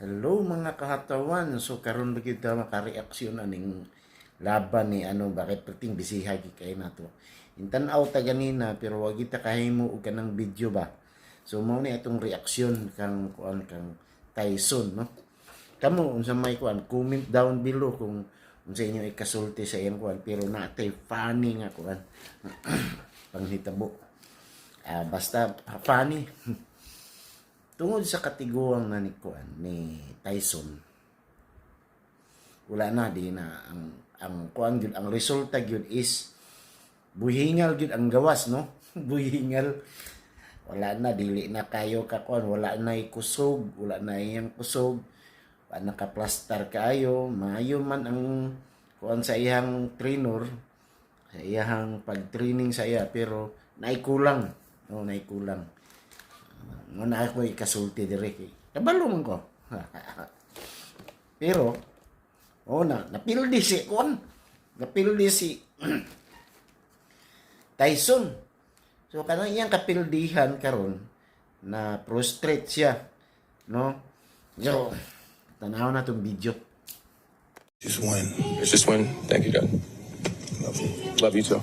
Hello mga kahatawan. So karon ba kita makareaksyon aning laban ni bakit perting bisiha kay nato. Intan-aw ta ganina pero wag kita kahimo og kanang video ba. So mao ni atong reaksyon kang kuan kang Tyson, no. Kamo unsa may kuan, comment down below kung unsa inyo ikasulti sa iyang kuan, pero natay funny nga kuan. Panghitabo. Basta funny. Tungod sa katiguang na ni kuan ni Tyson, wala na di na ang kuan gyud, ang resulta gyud is buhingal gyud ang gawas, no. Buhingal, wala na, dili na kayo ka kuan, wala na kusog, wala na iyang kusog, wala nakaplastar kayo, maayo man ang kuan sa iyang trainer, sa iyang pag-training sa iya, pero naikulang, no, naikulang. Muna ako ikasulti direct. Kabalo man ko. Pero, napildi si Kuan. Napildi si Tyson. So, kanang iyang kapildihan karon na prostrate siya. No? So, tanaw na itong video. Just win. It's just win. Thank you, Dad. Love you. Love you too.